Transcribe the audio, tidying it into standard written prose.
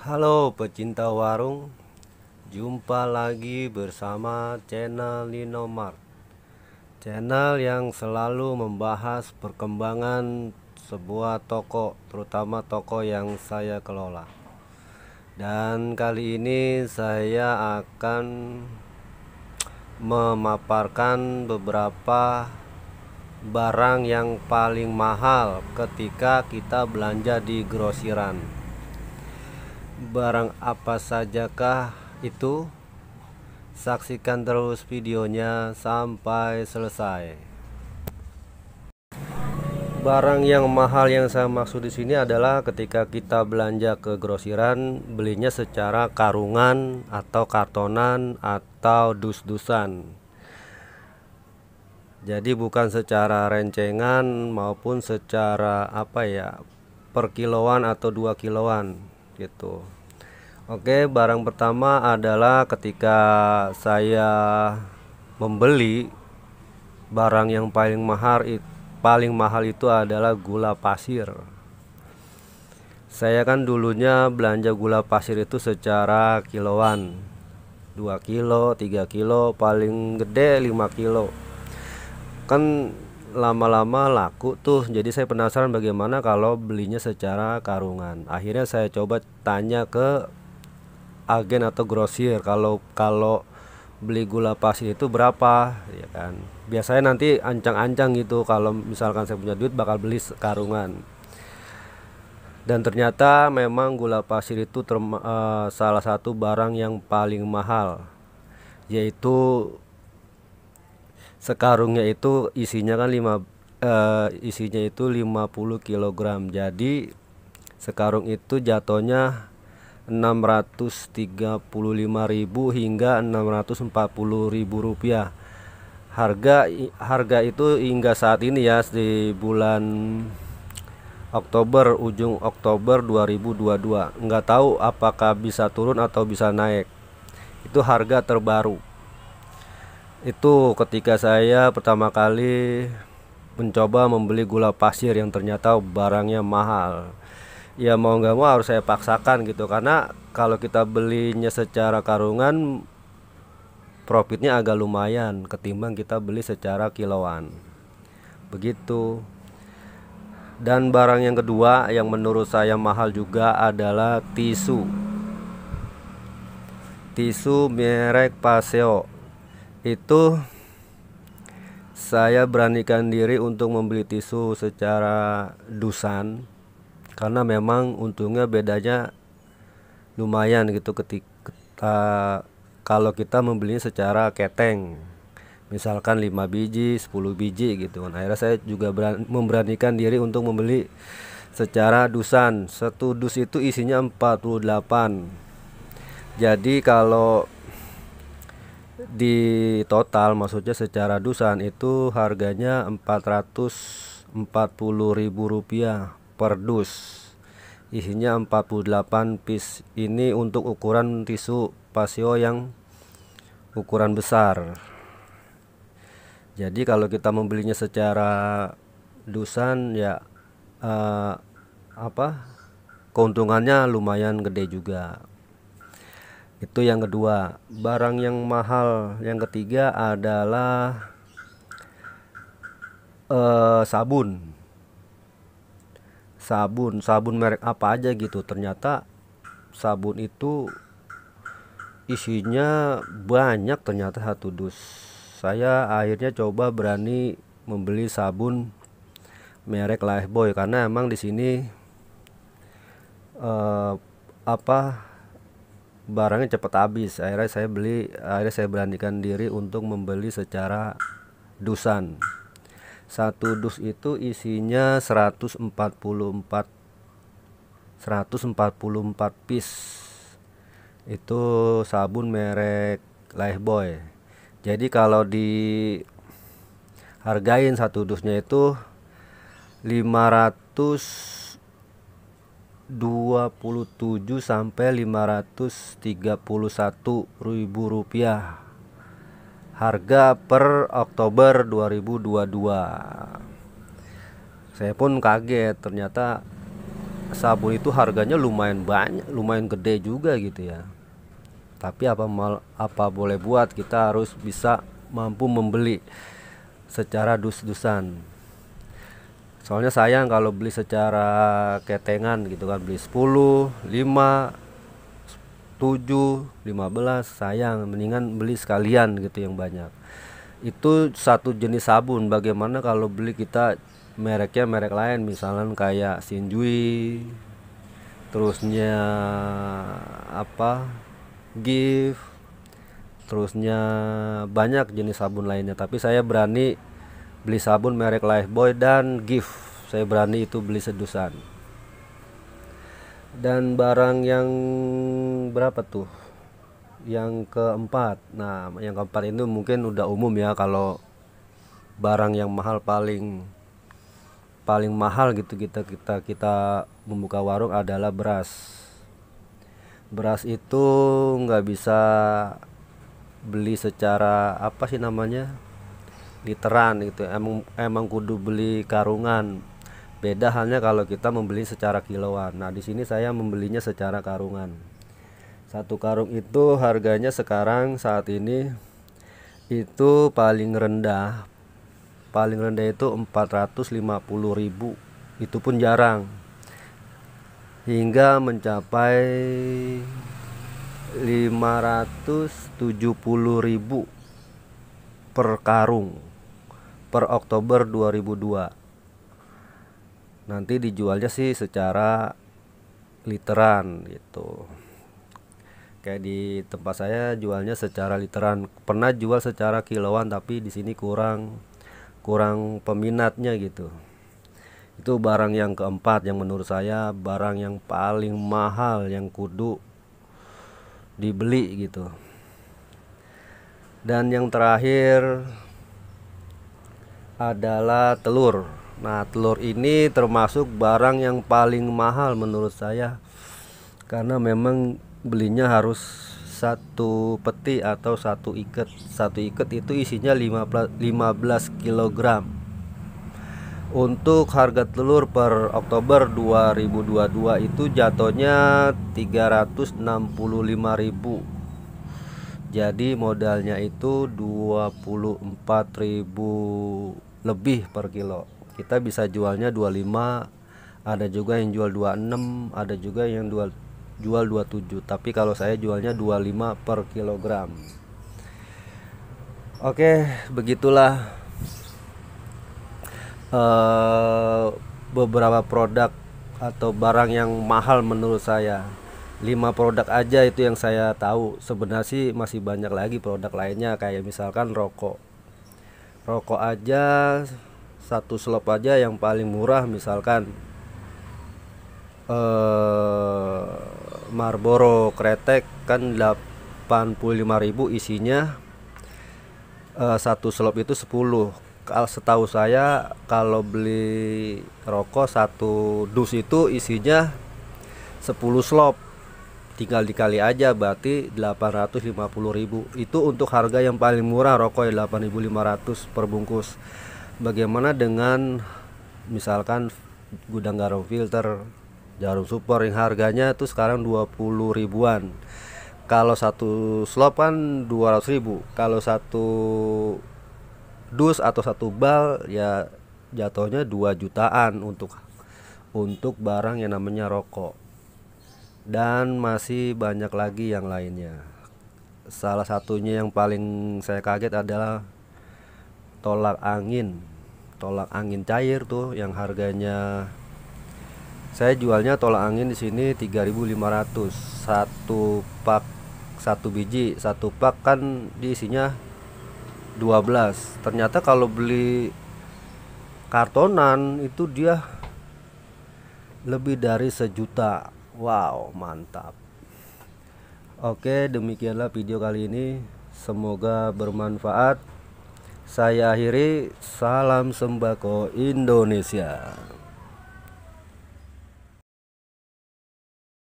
Halo pecinta warung, jumpa lagi bersama channel Linomart, channel yang selalu membahas perkembangan sebuah toko, terutama toko yang saya kelola. Dan kali ini saya akan memaparkan beberapa barang yang paling mahal ketika kita belanja di grosiran. Barang apa sajakah itu? Saksikan terus videonya sampai selesai. Barang yang mahal yang saya maksud di sini adalah ketika kita belanja ke grosiran, belinya secara karungan atau kartonan atau dus-dusan. Jadi bukan secara rencengan maupun secara per kiloan atau 2 kiloan gitu. Oke, barang pertama adalah ketika saya membeli barang yang paling mahal itu adalah gula pasir. Saya kan dulunya belanja gula pasir itu secara kiloan, 2 kilo, 3 kilo, paling gede 5 kilo. Kan lama-lama laku tuh, jadi saya penasaran bagaimana kalau belinya secara karungan. Akhirnya saya coba tanya ke agen atau grosir, kalau beli gula pasir itu berapa, ya kan. Biasanya nanti ancang-ancang gitu, kalau misalkan saya punya duit bakal beli karungan. Dan ternyata memang gula pasir itu salah satu barang yang paling mahal, yaitu sekarungnya itu isinya kan isinya itu 50 kilogram. Jadi sekarung itu jatuhnya 635.000 hingga 640.000 rupiah. Harga itu hingga saat ini ya, di bulan Oktober, ujung Oktober 2022. Nggak tahu apakah bisa turun atau bisa naik. Itu harga terbaru. Itu ketika saya pertama kali mencoba membeli gula pasir yang ternyata barangnya mahal. Ya mau nggak mau harus saya paksakan gitu, karena kalau kita belinya secara karungan profitnya agak lumayan ketimbang kita beli secara kiloan begitu. Dan barang yang kedua yang menurut saya mahal juga adalah tisu merek Paseo. Itu saya beranikan diri untuk membeli tisu secara dusan, karena memang untungnya bedanya lumayan gitu ketika kalau kita membelinya secara keteng, misalkan 5 biji 10 biji gitu kan. Akhirnya saya juga memberanikan diri untuk membeli secara dusan. Satu dus itu isinya 48. Jadi kalau di total, maksudnya secara dusan, itu harganya 440.000 rupiah per dus. Isinya 48 piece. Ini untuk ukuran tisu Paseo yang ukuran besar. Jadi kalau kita membelinya secara dusan ya eh, keuntungannya lumayan gede juga. Itu yang kedua. Barang yang mahal yang ketiga adalah sabun. Sabun merek apa aja gitu. Ternyata sabun itu isinya banyak, ternyata satu dus. Saya akhirnya coba berani membeli sabun merek Lifebuoy, karena emang di sini eh, apa barangnya cepat habis. Akhirnya saya beranikan diri untuk membeli secara dusan. Satu dus itu isinya 144 piece. Itu sabun merek Lifebuoy. Jadi kalau dihargain satu dusnya itu 527 sampai 531.000 rupiah, harga per Oktober 2022. Saya pun kaget, ternyata sabun itu harganya lumayan banyak, lumayan gede juga gitu ya. Tapi apa boleh buat, kita harus bisa mampu membeli secara dus-dusan. Soalnya sayang kalau beli secara ketengan gitu kan, beli 10, 5, 7, 15, sayang, mendingan beli sekalian gitu yang banyak. Itu satu jenis sabun. Bagaimana kalau beli kita mereknya merek lain, misalnya kayak Shinjui, terusnya apa, Gift, terusnya banyak jenis sabun lainnya. Tapi saya berani beli sabun merek Lifebuoy dan Gift, saya berani itu beli sedusan. Dan barang yang berapa tuh, yang keempat. Nah, yang keempat itu mungkin udah umum ya, kalau barang yang mahal, paling mahal gitu kita membuka warung adalah beras. Beras itu nggak bisa beli secara apa sih namanya, literan gitu, emang kudu beli karungan. Beda halnya kalau kita membeli secara kiloan. Nah, di sini saya membelinya secara karungan. Satu karung itu harganya sekarang saat ini itu paling rendah itu 450.000. Itu pun jarang, hingga mencapai 570.000 per karung per Oktober 2002. Nanti dijualnya sih secara literan gitu. Kayak di tempat saya jualnya secara literan. Pernah jual secara kiloan, tapi di sini kurang peminatnya gitu. Itu barang yang keempat yang menurut saya barang yang paling mahal yang kudu dibeli gitu. Dan yang terakhir adalah telur. Nah, telur ini termasuk barang yang paling mahal menurut saya, karena memang belinya harus satu peti atau satu ikat. Satu ikat itu isinya 15 kg. Untuk harga telur per Oktober 2022 itu jatuhnya 365.000. Jadi modalnya itu 24.000 lebih per kilo. Kita bisa jualnya 25, ada juga yang jual 26, ada juga yang jual 27. Tapi kalau saya jualnya 25 per kilogram. Oke, begitulah beberapa produk atau barang yang mahal menurut saya. 5 produk aja itu yang saya tahu. Sebenarnya sih masih banyak lagi produk lainnya, kayak misalkan rokok aja, satu slop aja yang paling murah misalkan Marlboro Kretek kan 85.000 isinya, satu slop itu 10. Setahu saya kalau beli rokok satu dus itu isinya 10 slop, tinggal dikali aja berarti 850.000. Itu untuk harga yang paling murah, rokok 8.500 per bungkus. Bagaimana dengan misalkan gudang garam filter, jarum super yang harganya tuh sekarang 20 ribuan. Kalau satu slop kan 200.000. Kalau satu dus atau satu bal ya jatuhnya 2 jutaan untuk barang yang namanya rokok. Dan masih banyak lagi yang lainnya. Salah satunya yang paling saya kaget adalah tolak angin cair tuh, yang harganya saya jualnya tolak angin di sini 3.500 satu pak, satu biji. Satu pak kan diisinya 12. Ternyata kalau beli kartonan itu dia lebih dari 1 juta. Wow, mantap. Oke, demikianlah video kali ini, semoga bermanfaat. Saya akhiri, salam sembako Indonesia.